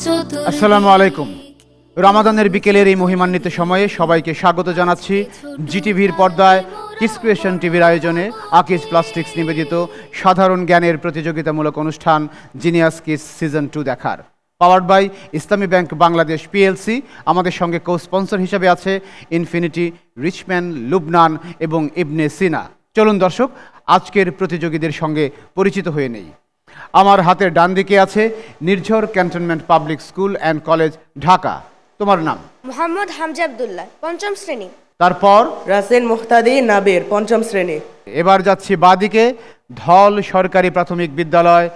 আসসালামু আলাইকুম। রমাদানের বিকেলের এই মহিমান্বিত সময়ে সবাইকে স্বাগত জানাচ্ছি জিটিভির পর্দায় কিডস ক্রিয়েশন টিভির আয়োজনে আকিজ প্লাস্টিক্স নিবেদিত সাধারণ জ্ঞানের প্রতিযোগিতামূলক অনুষ্ঠান জিনিয়াস কিডস সিজন 2 দেখার। Powered by Islami Bank Bangladesh PLC. আমাদের সঙ্গে কো স্পন্সর হিসেবে আছে ইনফিনিটি, রিচম্যান, লুবনান এবং ইবনে সিনা। চলুন দর্শক, আজকের প্রতিযোগীদের সঙ্গে পরিচিত হয়ে নেই। আমার হাতের ডান দিকে আছে Nirjhar cantonment public school and college, Dhaka. তোমার নাম? মোহাম্মদ হামজা আব্দুল্লাহ, পঞ্চম শ্রেণী। তারপর রাসেল মুহতাদি নাবির, পঞ্চম শ্রেণী। এবার যাচ্ছি বাদিকে, ধল সরকারি প্রাথমিক বিদ্যালয়,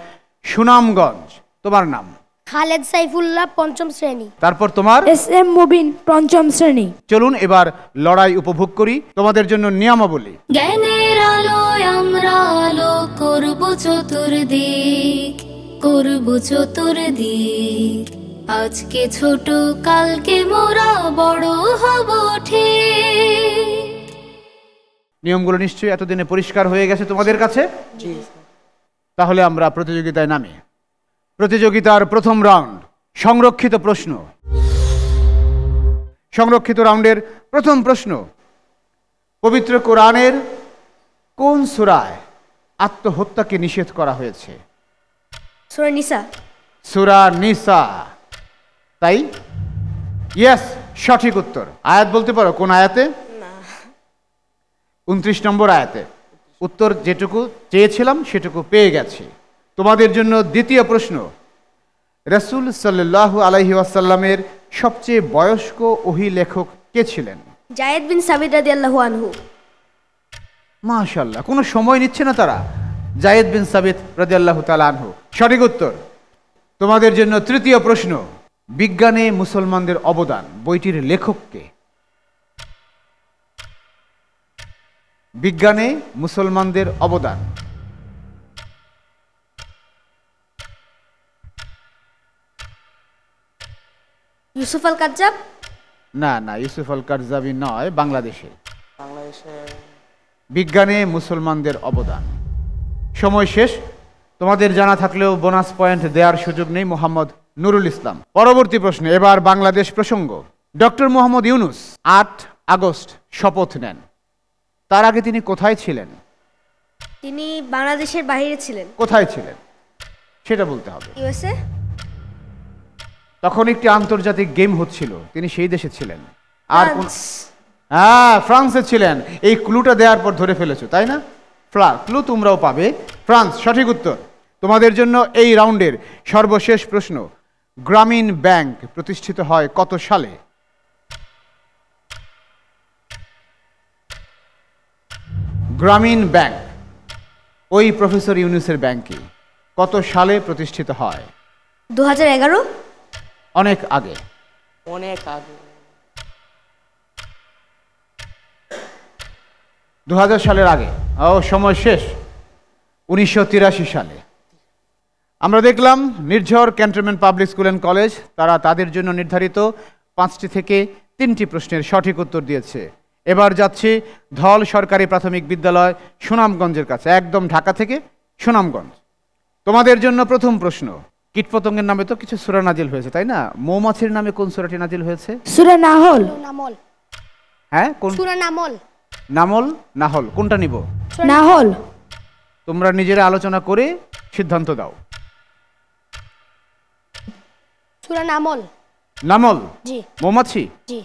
সুনামগঞ্জ। তোমার নাম? খালেদ সাইফুল্লাহ, পঞ্চম শ্রেণী। তারপর তোমার? এস এম মুবিন, পঞ্চম শ্রেণী। চলুন এবার লড়াই উপভোগ করি। তোমাদের জন্য নিয়মাবলী। জ্ঞানের আলোয় আমরা আলো করব চতুর্দিক, করব চতুর্দিক। আজকে ছোট, কালকে মোরা বড় হব ঠিক। নিয়মগুলো নিশ্চয়ই এতদিনে পরিষ্কার হয়ে গেছে তোমাদের কাছে? জি। তাহলে আমরা প্রতিযোগিতায় নামি। প্রতিযোগিতার প্রথম রাউন্ড, সংরক্ষিত প্রশ্ন। সংরক্ষিত রাউন্ডের প্রথম প্রশ্ন, পবিত্র কোরআনের কোন সূরায় আত্মহত্যাকে নিষেধ করা হয়েছে? সূরা নিসা। সূরা নিসা, তাই? ইয়েস, সঠিক উত্তর। আয়াত বলতে পারো কোন আয়াতে? না। 29 নম্বর আয়াতে। উত্তর যেটুকু চেয়েছিলাম সেটুকু পেয়ে গেছি। তোমাদের জন্য দ্বিতীয় প্রশ্ন, রাসূল সাল্লাল্লাহু আলাইহি ওয়াসাল্লামের সবচেয়ে বয়স্ক ওহী লেখক কে ছিলেন? জায়েদ বিন সাবিত রাদিয়াল্লাহু আনহু। মাশাআল্লাহ, কোনো সময় নিচ্ছে না তারা। জায়েদ বিন সাবিত রাদিয়াল্লাহু তাআলা আনহু, সঠিক উত্তর। তোমাদের জন্য তৃতীয় প্রশ্ন, বিজ্ঞানে মুসলমানদের অবদান বইটির লেখক কে? বিজ্ঞানে মুসলমানদের অবদান। ইউসুফ আল কাজ্জাব। না না, ইউসুফ আল কারজাবি নয়, বাংলাদেশে। বাংলাদেশের বিজ্ঞানে মুসলমানদের অবদান। সময় শেষ। তোমাদের জানা থাকলেও বোনাস পয়েন্ট দেওয়ার সুযোগ নেই। মোহাম্মদ নুরুল ইসলাম। পরবর্তী প্রশ্ন, এবার বাংলাদেশ প্রসঙ্গ। ডক্টর মোহাম্মদ ইউনূস 8 আগস্ট শপথ নেন। তার আগে তিনি কোথায় ছিলেন? তিনি বাংলাদেশের বাইরে ছিলেন। কোথায় ছিলেন সেটা বলতে হবে। ইউএসএ। তখন একটি আন্তর্জাতিক গেম হচ্ছিল, তিনি সেই দেশে ছিলেন। আর ফ্রান্স। হ্যাঁ, ফ্রান্সে ছিলেন। এই ক্লুটা দেওয়ার পর ধরে ফেলেছো, তাই না? ক্লু তোমরাও পাবে। ফ্রান্স, সঠিক উত্তর। তোমাদের জন্য এই রাউন্ডের সর্বশেষ প্রশ্ন, গ্রামীণ ব্যাংক প্রতিষ্ঠিত হয় কত সালে? গ্রামীণ ব্যাংক, ওই প্রফেসর ইউনূসের ব্যাংকই, কত সালে প্রতিষ্ঠিত হয়? 2011। অনেক আগে। অনেক আগে। 2000 সালের আগে। ও, সময় শেষ। 1983 সালে। আমরা দেখলাম Nirjhar cantonment public school and college, তারা তাদের জন্য নির্ধারিত 5টি থেকে 3টি প্রশ্নের সঠিক উত্তর দিয়েছে। এবার যাচ্ছি ধল সরকারি প্রাথমিক বিদ্যালয়, সুনামগঞ্জের কাছে, একদম ঢাকা থেকে সুনামগঞ্জ। তোমাদের জন্য প্রথম প্রশ্ন, কীটপতঙ্গের নামে তো কিছু সূরা নাজিল হয়েছে, তাই না? মৌমাছির নামে কোন সূরাটি নাজিল হয়েছে? সূরা নাহল। নামল। হ্যাঁ, কোন? সূরা নামল। নামল, নাহল, কোনটা নিব? নাহল। তোমরা নিজেরা আলোচনা করে সিদ্ধান্ত দাও। সূরা নামল। নামল? জি। মৌমাছি? জি।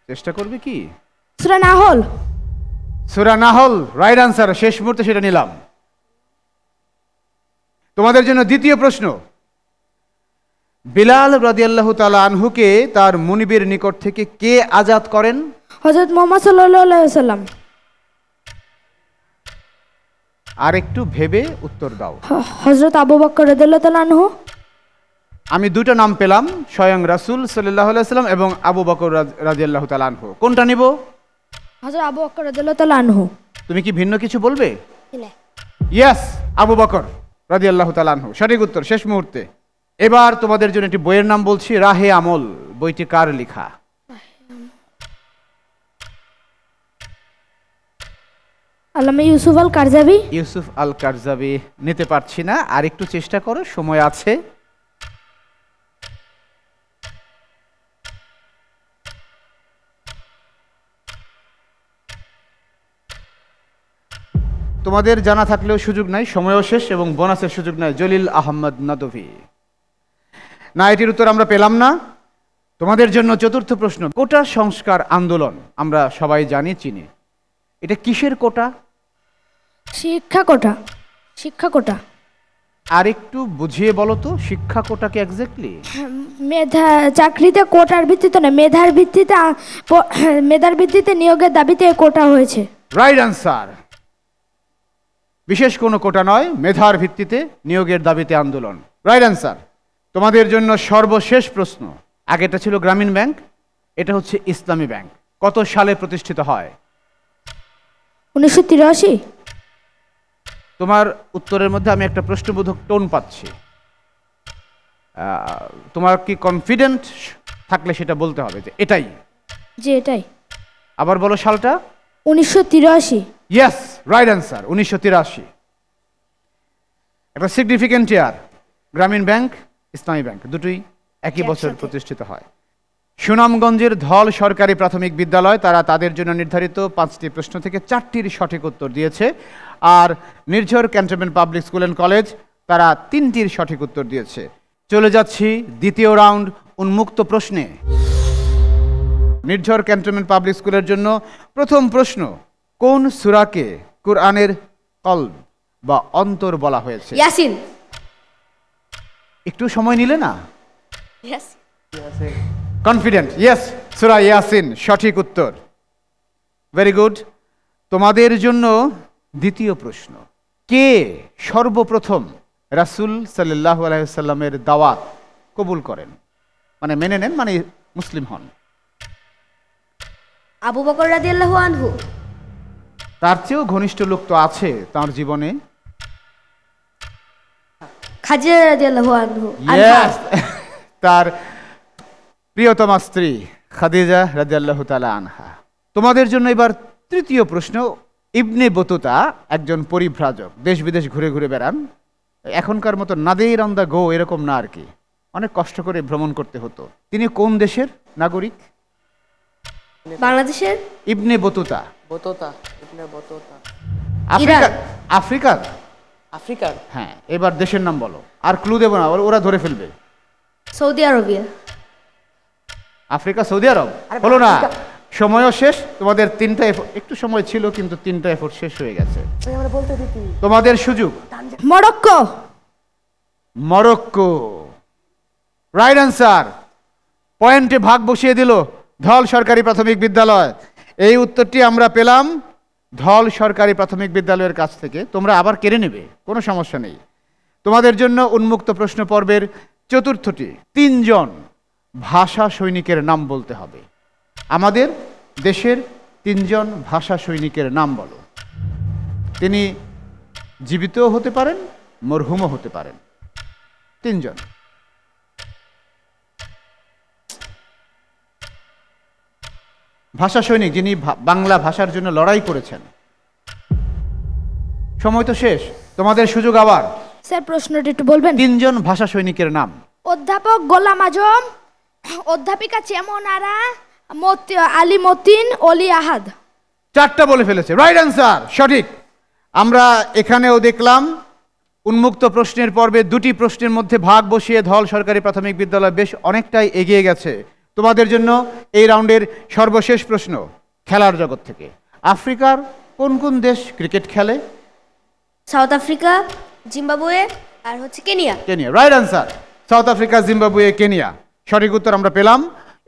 চেষ্টা করবে কি? সূরা নাহল। সূরা নাহল, রাইট আনসার। শেষ মুহূর্তে সেটা নিলাম। তোমাদের জন্য দ্বিতীয় প্রশ্ন, বিলাল রাদিয়াল্লাহু তাআলা আনহুকে তার মুনিবের নিকট থেকে কে আজাদ করেন? হযরত মুহাম্মদ সাল্লাল্লাহু আলাইহি ওয়াসাল্লাম। আর একটু ভেবে উত্তর দাও। হযরত আবু বকর রাদিয়াল্লাহু তাআলা আনহু। আমি দুটো নাম পেলাম, স্বয়ং রাসূল সাল্লাল্লাহু আলাইহি ওয়াসাল্লাম এবং আবু বকর রাদিয়াল্লাহু তাআলা আনহু। কোনটা নিব? হযরত আবু বকর রাদিয়াল্লাহু তাআলা আনহু। তুমি কি ভিন্ন কিছু বলবে? না। ইয়েস, আবু বকর রাদিয়াল্লাহু তাআলা আনহু, সঠিক উত্তর শেষ মুহূর্তে। এবার তোমাদের জন্য একটি বইয়ের নাম বলছি, রাহে আমল। বইটি কার লেখা? আল্লামা ইউসুফ আল কারজাবি। ইউসুফ আল কারজাবি নিতে পারছি না, আর একটু চেষ্টা করো, সময় আছে। তোমাদের জানা থাকলেও সুযোগ নাই, সময়ও শেষ এবং বোনাসের সুযোগ নাই। জলিল আহমদ নদভী, না, এটির উত্তর আমরা পেলাম না। তোমাদের জন্য চতুর্থ প্রশ্ন। কোটা সংস্কার আন্দোলন আমরা সবাই জানি, চিনি। এটা কিসের কোটা? শিক্ষা কোটা। শিক্ষা কোটা। আর একটু বুঝিয়ে বলো তো, শিক্ষা কোটাকে এক্স্যাক্টলি? মেধা চাকরিতে কোটার ভিত্তিতে না, মেধার ভিত্তিতে মেধার ভিত্তিতে নিয়োগের দাবিতে কোটা হয়েছে। Right answer. বিশেষ কোনো কোটা নয়, মেধার ভিত্তিতে নিয়োগের দাবিতে আন্দোলন। Right answer. তোমাদের জন্য সর্বশেষ প্রশ্ন। আগেটা ছিল গ্রামীণ ব্যাংক, এটা হচ্ছে ইসলামী ব্যাংক। কত সালে প্রতিষ্ঠিত হয়? 1983। তোমার উত্তরের মধ্যে আমি একটা প্রশ্নবোধক টোন পাচ্ছি। তোমার কি কনফিডেন্ট থাকলে সেটা বলতে হবে যে এটাই? জি, এটাই। আবার বলো সালটা। 1983। Yes, right answer, 1983। একটা সিগনিফিক্যান্ট ইয়ার। গ্রামীণ ব্যাংক, ইসলামী ব্যাংক দুটোই একই বছর প্রতিষ্ঠিত হয়। সুনামগঞ্জের ধল সরকারি প্রাথমিক বিদ্যালয়, তারা তাদের জন্য নির্ধারিত 5টি প্রশ্ন থেকে 4টির সঠিক উত্তর দিয়েছে। আর Nirjhar cantonment public school and college, তারা 3টির সঠিক উত্তর দিয়েছে। চলে যাচ্ছি দ্বিতীয় রাউন্ড উন্মুক্ত প্রশ্নে। নির্ঝর ক্যান্টনমেন্ট পাবলিক স্কুলের জন্য প্রথম প্রশ্ন। কোন সূরাকে কুরআনের কলব বা অন্তর বলা হয়েছে? ইয়াসিন। একটু সময় নিলে না? ইয়াসিন। কনফিডেন্ট? ইয়েস, সূরা ইয়াসিন সঠিক উত্তর। Very good. তোমাদের জন্য দ্বিতীয় প্রশ্ন। কে সর্বপ্রথম রাসূল সাল্লাল্লাহু আলাইহি ওয়াসাল্লামের দাওয়াত কবুল করেন, মানে মেনে নেন, মানে মুসলিম হন? আবু বকর রাদিয়াল্লাহু আনহু। তার চেয়েও ঘনিষ্ঠ লোক তো আছে তার জীবনে। খাদিজা রাদিয়াল্লাহু আনহু। Yes! তার প্রিয়তমা স্ত্রী খাদিজা রাদিয়াল্লাহু তাআলা আনহা। তোমাদের জন্য এবার তৃতীয় প্রশ্ন। ইবনে বতুতা একজন পরিভ্রাজক, দেশ বিদেশ ঘুরে ঘুরে বেড়ান। এখনকার মতো নাদের অন দ্য গো এরকম না আর কি, অনেক কষ্ট করে ভ্রমণ করতে হতো। তিনি কোন দেশের নাগরিক? বাংলাদেশের। Ibn Battuta. Battuta, Ibn Battuta. Africa? আফ্রিকার? আফ্রিকার। হ্যাঁ, এবার দেশের নাম বলো। আর ক্লু দেবো না, ওরা ধরে ফেলবে। Saudi Arabia. আফ্রিকা, সৌদি আরব? হলো না, সময়ও শেষ। তোমাদের 3টা একটু সময় ছিল, কিন্তু 3টা এফোর্ট শেষ হয়ে গেছে। তোমাদের সুযোগ। মরক্কো। Morocco, right answer. পয়েন্টে ভাগ বসিয়ে দিল ধল সরকারি প্রাথমিক বিদ্যালয়। এই উত্তরটি আমরা পেলাম ধল সরকারি প্রাথমিক বিদ্যালয়ের কাছ থেকে। তোমরা আবার কেড়ে নেবে, কোনো সমস্যা নেই। তোমাদের জন্য উন্মুক্ত প্রশ্ন পর্বের চতুর্থটি। 3 জন ভাষা সৈনিকের নাম বলতে হবে। আমাদের দেশের 3 জন ভাষা সৈনিকের নাম বলো। তিনি জীবিতও হতে পারেন, মরহুমও হতে পারেন। 3 জন। ভাষা সৈনিক যিনি বাংলা ভাষার জন্য লড়াই করেছেন। সময় তো শেষ, তোমাদের সুযোগ আবার। স্যার, প্রশ্নটি একটু বলবেন? 3 জন ভাষা সৈনিকের নাম। অধ্যাপক গোলাম আজম, অধ্যাপিকা চেমন আরা, আলী মতিন, অলি আহাদ। 4টা বলে ফেলেছে, রাইট আনসার, সঠিক। আমরা এখানেও দেখলাম উন্মুক্ত প্রশ্নের পর্বে 2টি প্রশ্নের মধ্যে ভাগ বসিয়ে ধল সরকারি প্রাথমিক বিদ্যালয় বেশ অনেকটাই এগিয়ে গেছে। তোমাদের জন্য এই রাউন্ডের সর্বশেষ প্রশ্ন খেলার জগৎ থেকে। আফ্রিকার কোন কোন দেশ ক্রিকেট খেলে? সাউথ আফ্রিকা, জিম্বাবুয়ে আর হচ্ছে Kenya. Kenya, right answer. South Africa, Zimbabwe, Kenya সঠিক উত্তর আমরা পেলাম।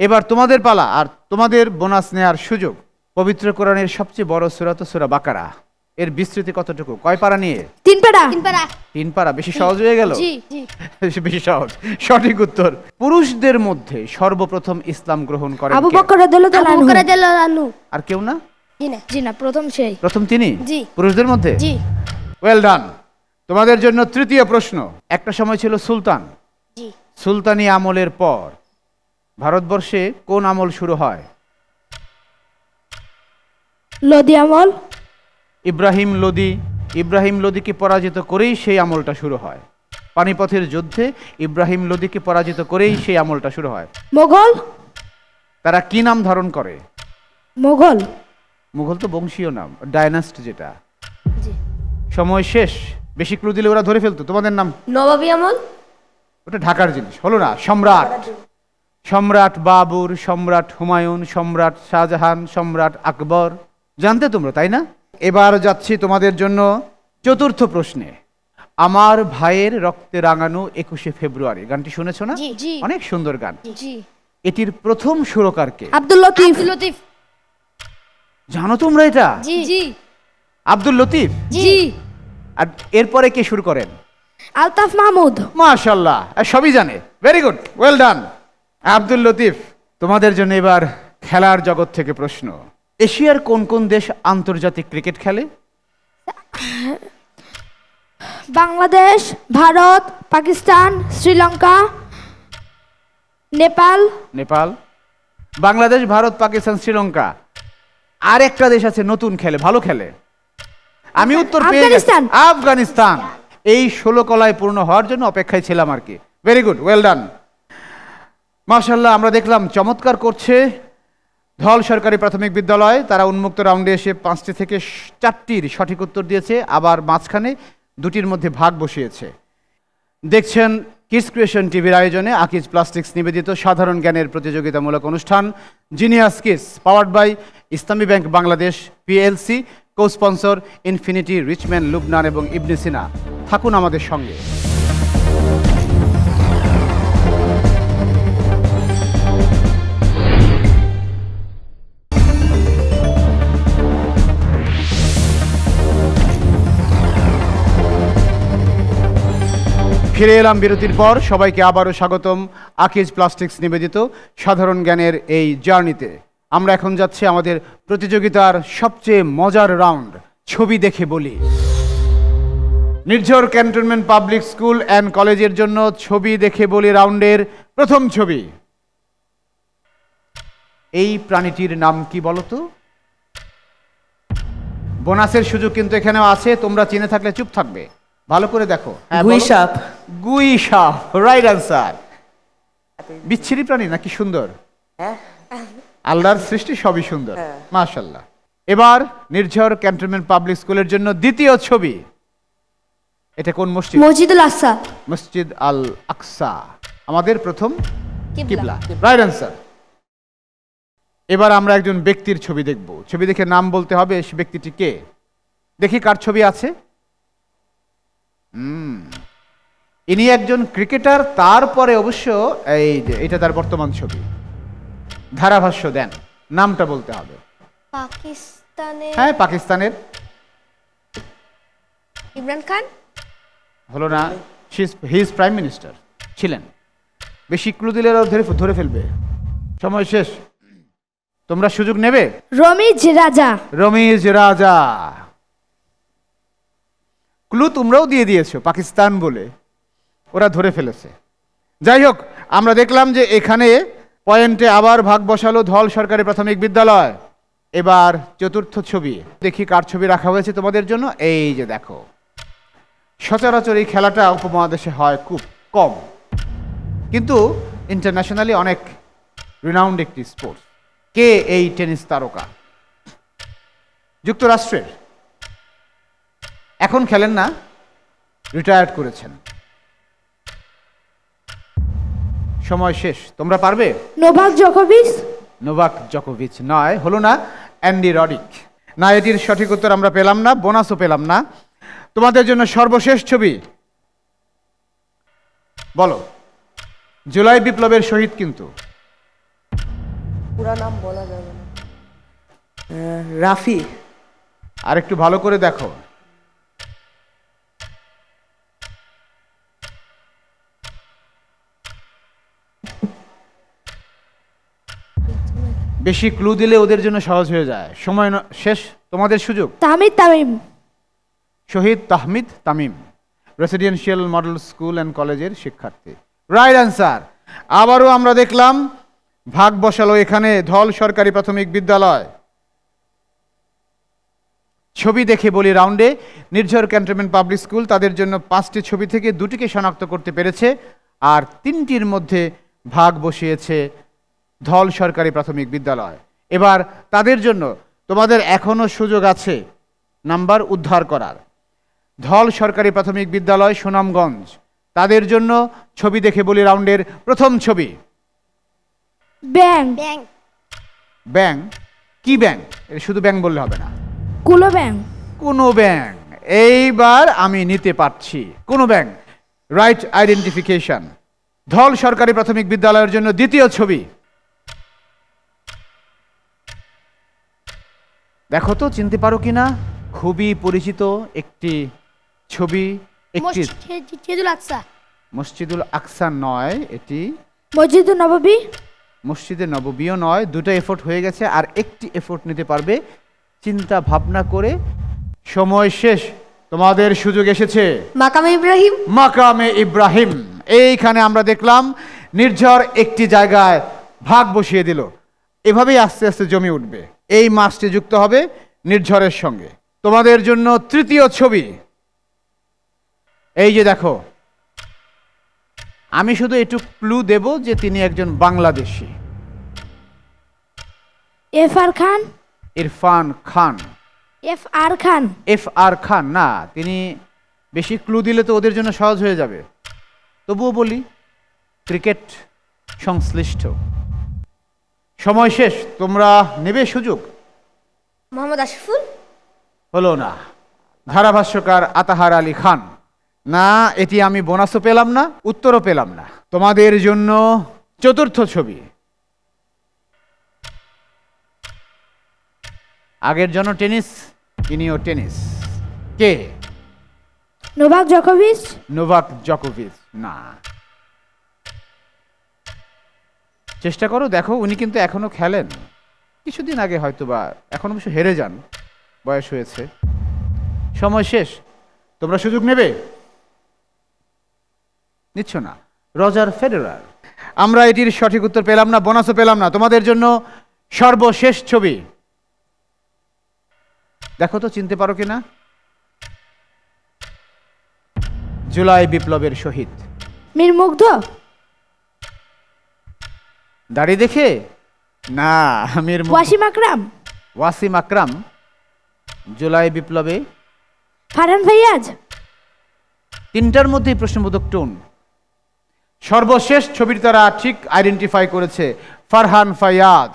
এবার তোমাদের পালা, আর তোমাদের বোনাস নেওয়ার সুযোগ। পবিত্র কোরআনের সবচেয়ে বড় সূরা তো সূরা বাকারা। এর বিস্তৃতি কতটুকু? কয় পারা নিয়ে? 3 পারা। 3 পারা। বেশি সহজ হয়ে গেল? জি। বেশি সহজ। সঠিক উত্তর। পুরুষদের মধ্যে সর্বপ্রথম ইসলাম গ্রহণ করেন আবু কে? বকর রাদিয়াল্লাহু আবু বকর রাদিয়াল্লাহু আনহু। আর কেউ না? জি না, প্রথম সেই। প্রথম তিনি? জি। পুরুষদের মধ্যে? জি। Well done. তোমাদের জন্য তৃতীয় প্রশ্ন। একটা সময় ছিল সুলতান। জি। সুলতানি আমলের পর ভারতবর্ষে কোন আমল শুরু হয়? লোদি আমল। ইব্রাহিম লোদি, ইব্রাহিম লোদিকে পরাজিত করেই সেই আমলটা শুরু হয়। পানিপথের যুদ্ধে ইব্রাহিম লোদিকে পরাজিত করেই সেই আমলটা শুরু হয়। মোগল। তারা কি নাম ধারণ করে? মোগল। মুঘল তো বংশীয় নাম, ডায়নাস্ট যেটা। জি। সময় শেষ। বেশি ক্লু দিলে ওরা ধরে ফেলতো। তোমাদের নাম? নবাবী আমল। ওটা ঢাকার জিনিস, হলো না? সম্রাট, সম্রাট বাবর, সম্রাট হুমায়ুন, সম্রাট শাহজাহান, সম্রাট আকবর, জানতে তোমরা, তাই না? এবার যাচ্ছি তোমাদের জন্য চতুর্থ প্রশ্নে। আমার ভাইয়ের রক্তে রাঙানো 21শে ফেব্রুয়ারি, গানটি শুনেছো না? জি, জি। অনেক সুন্দর গান। জি। এটির প্রথম সুরকার কে? আব্দুল লতিফ। আব্দুল লতিফ। জানো তোমরা এটা? জি, জি, আব্দুল লতিফ। জি। আর এরপরে কে শুরু করেন? আলতাফ মাহমুদ। মাশাআল্লাহ, সবই জানে। Very good, well done Abdul Latif. তোমাদের জন্য এবার খেলার জগৎ থেকে প্রশ্ন। এশিয়ার কোন কোন দেশ আন্তর্জাতিক ক্রিকেট খেলে? বাংলাদেশ, ভারত, পাকিস্তান, শ্রীলঙ্কা, নেপাল। নেপাল, বাংলাদেশ, ভারত, পাকিস্তান, শ্রীলঙ্কা। আর একটা দেশ আছে নতুন খেলে, ভালো খেলে। আমি উত্তর পেয়ে গেছি, আফগানিস্তান। আফগানিস্তান। এই 16 কলায় পূর্ণ হওয়ার জন্য অপেক্ষায় ছিলাম আর কি। Very good, well done. মাশাআল্লাহ, আমরা দেখলাম চমৎকার করছে ধল সরকারি প্রাথমিক বিদ্যালয়। তারা উন্মুক্ত রাউন্ডে এসে 5টি থেকে 4টির সঠিক উত্তর দিয়েছে, আবার মাঝখানে 2টির মধ্যে ভাগ বসিয়েছে। দেখছেন কিডস ক্রিয়েশন টিভির আয়োজনে আকিজ প্লাস্টিক্স নিবেদিত সাধারণ জ্ঞানের প্রতিযোগিতামূলক অনুষ্ঠান genius kids, powered by Islami Bank Bangladesh PLC, co sponsor Infinity, Richman, Lubnan এবং ইবনে সিনা। থাকুন আমাদের সঙ্গে। ফিরে এলাম বিরতির পর। সবাইকে আবারও স্বাগতম আকিজ প্লাস্টিক্স নিবেদিত সাধারণ জ্ঞানের এই জার্নিতে। আমরা এখন যাচ্ছি আমাদের প্রতিযোগিতার সবচেয়ে মজার রাউন্ড, ছবি দেখে বলি। নির্ঝর ক্যান্টনমেন্ট পাবলিক স্কুল অ্যান্ড কলেজের জন্য ছবি দেখে বলি রাউন্ডের প্রথম ছবি। এই প্রাণীটির নাম কি বলো তো? বোনাসের সুযোগ কিন্তু এখানেও আছে, তোমরা চিনে থাকলে চুপ থাকবে। ভালো করে দেখো। গুই সাপ। গুই সাপ, রাইট আনসার। বিচ্ছিরি প্রাণী নাকি সুন্দর? হ্যাঁ, আল্লাহর সৃষ্টি সবই সুন্দর, হ্যাঁ। মাশাআল্লাহ। এবার নির্ঝর ক্যান্টনমেন্ট পাবলিক স্কুলের জন্য দ্বিতীয় ছবি। এটা কোন মসজিদ? মসজিদুল আকসা। মসজিদ আল আকসা, আমাদের প্রথম কিবলা। কিবলা, রাইট আনসার। এবার আমরা একজন ব্যক্তির ছবি দেখব। ছবি দেখে নাম বলতে হবে, সে ব্যক্তিটি কে। দেখি কার ছবি আছে। ইনি একজন ক্রিকেটার, তারপরে অবশ্য এই যে এটা তার বর্তমান ছবি। ধারাভাষ্য দেন, নামটা বলতে হবে। পাকিস্তানে হ্যাঁ, পাকিস্তানের। ইমরান খান। হলো না, হি ইজ প্রাইম মিনিস্টার ছিলেন। বেশি ক্লু দিলে ওরা ধরে ফেলবে। সময় শেষ, তোমরা সুযোগ নেবে। রমিজ রাজা। রমিজ রাজা। ক্লু তোমরাও দিয়ে দিয়েছো পাকিস্তান বলে, ওরা ধরে ফেলেছে। যাই হোক, আমরা দেখলাম যে এখানে পয়েন্টে আবার ভাগ বসালো ধল সরকারি প্রাথমিক বিদ্যালয়। এবার চতুর্থ ছবি দেখি কার ছবি রাখা হয়েছে তোমাদের জন্য। এই যে দেখো, সচরাচর এই খেলাটা উপমহাদেশে হয় খুব কম, কিন্তু ইন্টারন্যাশনালি অনেক রিনাউন্ড একটি স্পোর্টস। কে এই টেনিস তারকা? যুক্তরাষ্ট্রের, এখন খেলেন না, রিটায়ার্ড করেছেন। সময় শেষ, তোমরা পারবে? নোভাক জোকোভিচ। নোভাক জোকোভিচ নয়, হলো না, অ্যান্ডি রডিক। না, এটির সঠিক উত্তর আমরা পেলাম না, বোনাসও পেলাম না। তোমাদের জন্য সর্বশেষ ছবি। বলো, জুলাই বিপ্লবের শহীদ কিন্তু। পুরা নাম বলা যাবে না। রাফি। আর একটু ভালো করে দেখো। বেশি ক্লু দিলে ওদের জন্য সহজ হয়ে যায়। সময় শেষ, তোমাদের সুযোগ। Tahmid Tamim. Shahid Tahmid Tamim, residential model school and কলেজের শিক্ষার্থী, রাইট অ্যান্সার। আবারও আমরা দেখলাম ভাগ বসালো এখানে ধল সরকারি প্রাথমিক বিদ্যালয়। ছবি দেখে বলি রাউন্ডে নির্ঝর ক্যান্টনমেন্ট পাবলিক স্কুল তাদের জন্য 5টি ছবি থেকে 2টিকে শনাক্ত করতে পেরেছে, আর 3টির মধ্যে ভাগ বসিয়েছে ধল সরকারি প্রাথমিক বিদ্যালয়। এবার তাদের জন্য তোমাদের এখনো সুযোগ আছে নাম্বার উদ্ধার করার। ধল সরকারি প্রাথমিক বিদ্যালয় সুনামগঞ্জ, তাদের জন্য ছবি দেখে বলি রাউন্ডের প্রথম ছবি। ব্যাং। ব্যাং। ব্যাং? কি ব্যাং? শুধু ব্যাং বললে হবে না। কুলো ব্যাং। কোনো ব্যাং। এইবার আমি নিতে পারছি, কোনো ব্যাং। Right identification. ধল সরকারি প্রাথমিক বিদ্যালয়ের জন্য দ্বিতীয় ছবি। দেখো তো চিনতে পারো কিনা, খুবই পরিচিত একটি ছবি। একটি মসজিদুল আকসা। মসজিদুল আকসা নয়, এটি মসজিদ নববী। মসজিদে নববীও নয়। 2টা এফোর্ট হয়ে গেছে, আর একটি এফোর্ট নিতে পারবে। চিন্তা ভাবনা করে। সময় শেষ, তোমাদের সুযোগ এসেছে। মাকামে ইব্রাহিম। মাকামে ইব্রাহিম। এইখানে আমরা দেখলাম নির্ঝর একটি জায়গায় ভাগ বসিয়ে দিল। এভাবেই আস্তে আস্তে জমে উঠবে। এই মাসটি যুক্ত হবে নির্ঝরের সঙ্গে। তোমাদের জন্য তৃতীয় ছবি। এই যে দেখো, আমি শুধু একটু ক্লু দেব যে তিনি একজন বাংলাদেশী। এফ.আর. খান। ইরফান খান। এফ.আর. খান। এফ.আর. খান না, তিনি বেশি ক্লু দিলে তো ওদের জন্য সহজ হয়ে যাবে। তবুও বলি, ক্রিকেট সংশ্লিষ্ট। সময় শেষ, তোমরা নেবে সুযোগ। মোহাম্মদ আশরাফুল। হলো না। ধারাভাষ্যকার আতাহার আলী খান। না, এটি আমি বোনাসও পেলাম না, উত্তরও পেলাম না। তোমাদের জন্য চতুর্থ ছবি। আগের জন্য টেনিস, ইনিও টেনিস। কে? নোভাক জোকোভিচ। নোভাক জোকোভিচ না। চেষ্টা করো, দেখো উনি কিন্তু এখনো খেলেন। কিছুদিন আগে হয়তো বা, এখন অবশ্য হেরে যান, বয়স হয়েছে। সময় শেষ, তোমরা সুযোগ নেবে? নিচ্ছ না। Roger Federer. আমরা এটির সঠিক উত্তর পেলাম না, বোনাসও পেলাম না। তোমাদের জন্য সর্বশেষ ছবি। দেখো তো চিনতে পারো কিনা। জুলাই বিপ্লবের শহীদ। মীর মুগ্ধ। দাড়ি দেখে না, মীর মুগ্ধ। ওয়াসিম আকরাম। ওয়াসিম আকরাম জুলাই বিপ্লবে। ফারহান ফাইয়াজ। 3টার মধ্যেই প্রশ্নবোধক টোন। সর্বশেষ ছবির তারা ঠিক আইডেন্টিফাই করেছে, ফারহান ফাইয়াজ।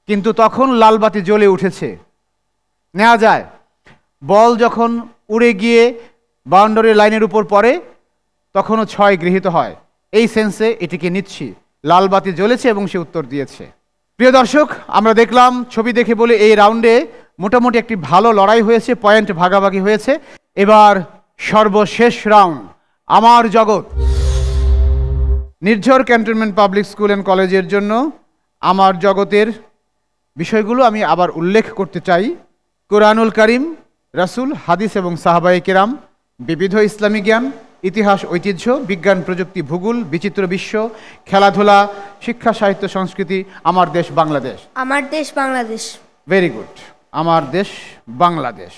কিন্তু তখন লালবাতি জ্বলে উঠেছে। নেওয়া যায়। বল যখন উড়ে গিয়ে বাউন্ডারি লাইনের উপর পড়ে তখনও 6 গৃহীত হয়। এই সেন্সে এটিকে নিচ্ছি। লালবাতি জ্বলেছে এবং সে উত্তর দিয়েছে। প্রিয় দর্শক, আমরা দেখলাম ছবি দেখে বলে এই রাউন্ডে মোটামুটি একটি ভালো লড়াই হয়েছে, পয়েন্ট ভাগাভাগি হয়েছে। এবার সর্বশেষ রাউন্ড, আমার জগৎ। নির্ঝর ক্যান্টনমেন্ট পাবলিক স্কুল অ্যান্ড কলেজের জন্য আমার জগতের বিষয়গুলো আমি আবার উল্লেখ করতে চাই। কোরআনুল কারিম, রাসূল, হাদিস এবং সাহাবায়ে কেরাম, বিবিধ ইসলামী জ্ঞান, ইতিহাস, ঐতিহ্য, বিজ্ঞান, প্রযুক্তি, ভূগোল, বিচিত্র বিশ্ব, খেলাধুলা, শিক্ষা, সাহিত্য, সংস্কৃতি, আমার দেশ বাংলাদেশ। আমার দেশ বাংলাদেশ। Very good. আমার দেশ বাংলাদেশ।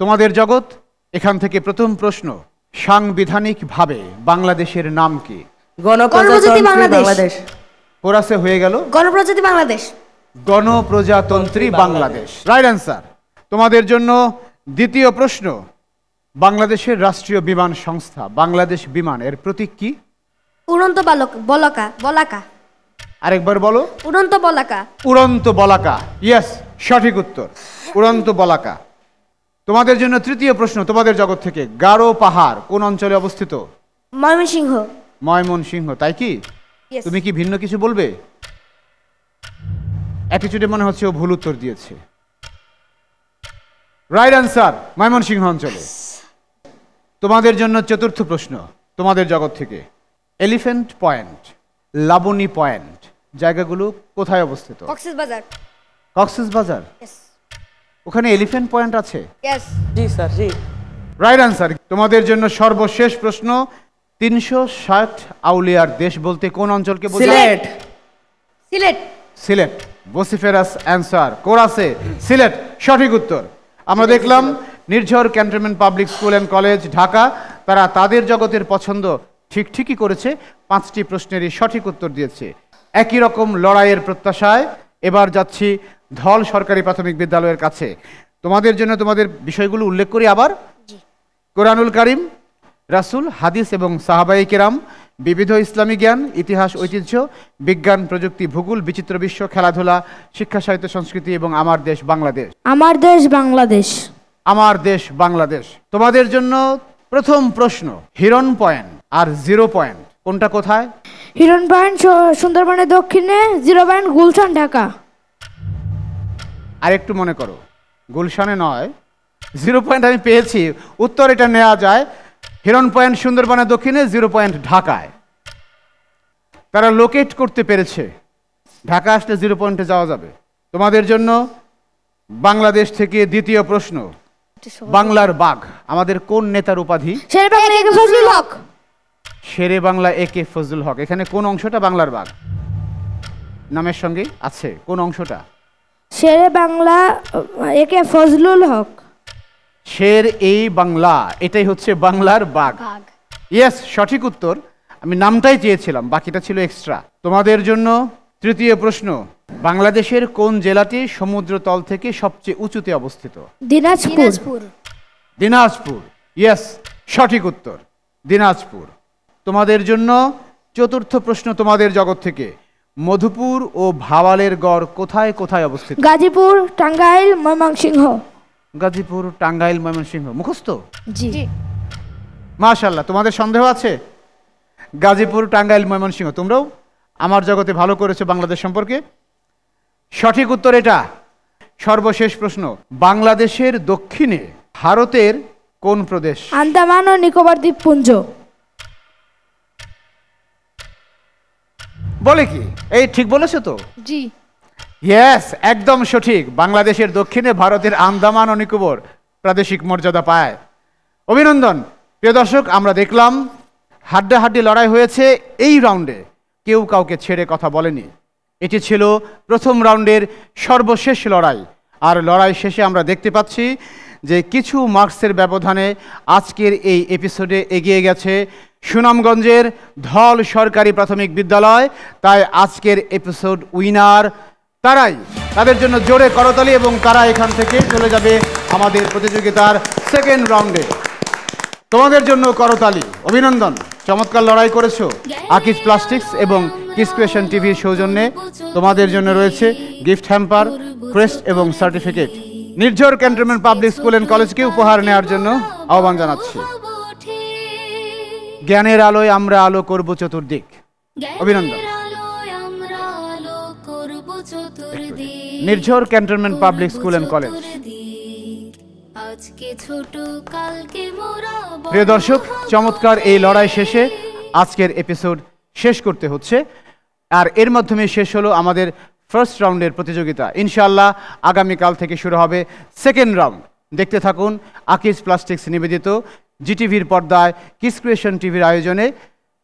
তোমাদের জগৎ। এখান থেকে প্রথম প্রশ্ন, সাংবিধানিকভাবে বাংলাদেশের নাম কি? গণপ্রজাতন্ত্রী বাংলাদেশ। কোরাসে হয়ে গেল গণপ্রজাতন্ত্রী বাংলাদেশ। গণপ্রজাতন্ত্রী বাংলাদেশ। Right answer. তোমাদের জন্য দ্বিতীয় প্রশ্ন, বাংলাদেশের রাষ্ট্রীয় বিমান সংস্থা বাংলাদেশ বিমান এর প্রতীক কি? উড়ন্ত বলাকা। বলাকা। আরেকবার বলো। উড়ন্ত বলাকা। উড়ন্ত বলাকা। ইয়েস, সঠিক উত্তর, উড়ন্ত বলাকা। তোমাদের জন্য তৃতীয় প্রশ্ন, তোমাদের জগৎ থেকে, গারো পাহাড় কোন অঞ্চলে অবস্থিত? ময়মনসিংহ। ময়মনসিংহ। তাই কি? Yes. তুমি কি ভিন্ন কিছু বলবে? অ্যাটিটিউডে মনে হচ্ছে ও ভুল উত্তর দিয়েছে। রাইট অ্যান্সার, ময়মনসিংহ অঞ্চলে। তোমাদের জন্য চতুর্থ প্রশ্ন, তোমাদের জগৎ থেকে, এলিফ্যান্ট পয়েন্ট, লাবণী পয়েন্ট জায়গাগুলো কোথায় অবস্থিত? কক্সবাজার। কক্সবাজার। Yes. ওখানে এলিফ্যান্ট পয়েন্ট আছে? Yes. জি স্যার, জি। Right answer. তোমাদের জন্য সর্বশেষ প্রশ্ন, 360 আউলিয়ার দেশ বলতে কোন অঞ্চলকে বোঝায়? সিলেট। সিলেট। সিলেট। বসিফেরাস অ্যান্সার। কোরাসে, সিলেট, সঠিক উত্তর। আমরা দেখলাম Nirjhar cantonment public school and college Dhaka, তারা তাদের জগতের পছন্দ ঠিকই করেছে, 5টি প্রশ্নেরই সঠিক উত্তর দিয়েছে। একই রকম লড়াইয়ের প্রত্যাশায় এবার যাচ্ছি ধল সরকারি প্রাথমিক বিদ্যালয়ের কাছে। তোমাদের জন্য তোমাদের বিষয়গুলো উল্লেখ করি আবার। কোরআনুল কারিম, রাসূল, হাদিস এবং সাহাবায়ে কেরাম, বিবিধ ইসলামী জ্ঞান, ইতিহাস, ঐতিহ্য, বিজ্ঞান, প্রযুক্তি, ভূগোল, বিচিত্র বিশ্ব, খেলাধুলা, শিক্ষা, সাহিত্য, সংস্কৃতি এবং আমার দেশ বাংলাদেশ। আমার দেশ বাংলাদেশ। আমার দেশ বাংলাদেশ। তোমাদের জন্য প্রথম প্রশ্ন, হিরন পয়েন্ট আর 0 পয়েন্ট কোনটা কোথায়? হিরন পয়েন্ট সুন্দরবনের দক্ষিণে, 0 পয়েন্ট গুলশান ঢাকা। আর একটু মনে করো, গুলশানে নয়, 0 পয়েন্ট আমি পেয়েছি, উত্তর এটা নেওয়া যায়। হিরন পয়েন্ট সুন্দরবনের দক্ষিণে, 0 পয়েন্ট ঢাকায়। তারা লোকেট করতে পেরেছে, ঢাকা আসলে 0 পয়েন্টে যাওয়া যাবে। তোমাদের জন্য বাংলাদেশ থেকে দ্বিতীয় প্রশ্ন, বাংলার বাঘ আমাদের কোন নেতার উপাধি? শেরে বাংলা একে ফজলুল হক। শেরে বাংলা একে ফজলুল হক। এখানে কোন অংশটা বাংলার বাঘ নামের সঙ্গে আছে? কোন অংশটা? শেরে বাংলা একে ফজলুল হক। শের এই বাংলা, এটাই হচ্ছে বাংলার বাঘ। ইয়েস, সঠিক উত্তর। আমি নামটাই চেয়েছিলাম, বাকিটা ছিল এক্সট্রা। তোমাদের জন্য তৃতীয় প্রশ্ন, বাংলাদেশের কোন জেলাটি সমুদ্রতল থেকে সবচেয়ে উঁচুতে অবস্থিত? দিনাজপুর। দিনাজপুর। ইয়েস, সঠিক উত্তর, দিনাজপুর। তোমাদের জন্য চতুর্থ প্রশ্ন তোমাদের জগৎ থেকে, মধুপুর ও ভাওয়ালের গড় কোথায় কোথায় অবস্থিত? গাজীপুর, টাঙ্গাইল, ময়মনসিংহ। গাজীপুর, টাঙ্গাইল, ময়মনসিংহ। মুখস্থ? জি। মাশাআল্লাহ। তোমাদের সন্দেহ আছে? গাজীপুর, টাঙ্গাইল, ময়মনসিংহ। তোমরাও আমার জগতে ভালো করেছো বাংলাদেশ সম্পর্কে। সঠিক উত্তর এটা। সর্বশেষ প্রশ্ন, বাংলাদেশের দক্ষিণে ভারতের কোন প্রদেশ? আন্দামান ও নিকোবর দ্বীপপুঞ্জ। বলে কি? এই ঠিক বলেছো তো? জি। ইয়েস, একদম সঠিক। বাংলাদেশের দক্ষিণে ভারতের আন্দামান ও নিকোবর প্রাদেশিক মর্যাদা পায়। অভিনন্দন। প্রিয় দর্শক, আমরা দেখলাম হাড্ডাহাড্ডি লড়াই হয়েছে এই রাউন্ডে, কেউ কাউকে ছেড়ে কথা বলেনি। এটি ছিল প্রথম রাউন্ডের সর্বশেষ লড়াই। আর লড়াই শেষে আমরা দেখতে পাচ্ছি যে কিছু মার্কসের ব্যবধানে আজকের এই এপিসোডে এগিয়ে গেছে সুনামগঞ্জের ধল সরকারি প্রাথমিক বিদ্যালয়। তাই আজকের এপিসোড উইনার তারাই। তাদের জন্য জোরে করতালি, এবং তারা এখান থেকে চলে যাবে আমাদের প্রতিযোগিতার সেকেন্ড রাউন্ডে। তোমাদের জন্য করতালি, অভিনন্দন। চমৎকার লড়াই করেছো। আকিজ প্লাস্টিক্স এবং কিস ক্রিয়েশন টিভির সৌজন্যে তোমাদের জন্য রয়েছে গিফট হ্যাম্পার, ক্রেস্ট এবং certificate. Nirjhar cantonment public school and কলেজকে উপহার নেওয়ার জন্য আহ্বান জানাচ্ছি। জ্ঞানের আলোয় আমরা আলো করব চতুর্দিক। অভিনন্দন। Nirjhar cantonment public school and college. প্রিয় দর্শক, চমৎকার এই লড়াই শেষে আজকের এপিসোড শেষ করতে হচ্ছে। আর এর মাধ্যমে শেষ হলো আমাদের ফার্স্ট রাউন্ডের প্রতিযোগিতা। ইনশাআল্লাহ আগামীকাল থেকে শুরু হবে সেকেন্ড রাউন্ড। দেখতে থাকুন আকিজ প্লাস্টিক্স নিবেদিত জিটিভির পর্দায় কিস ক্রিয়েশন টিভির আয়োজনে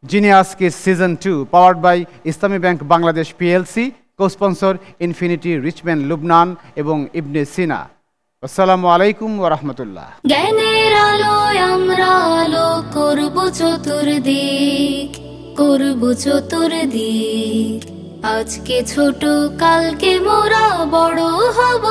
genius Kiss season 2, powered by Islami Bank Bangladesh PLC, co sponsor Infinity, Richman Lubnan এবং ইবনে সিনা। আসসালামু আলাইকুম ওয়া রাহমাতুল্লাহ। জ্ঞানের আলোয় আমরা আলো করব চতুর্দিক, করব চতুর্দিক। আজকে ছোট, কালকে মোরা বড় হব।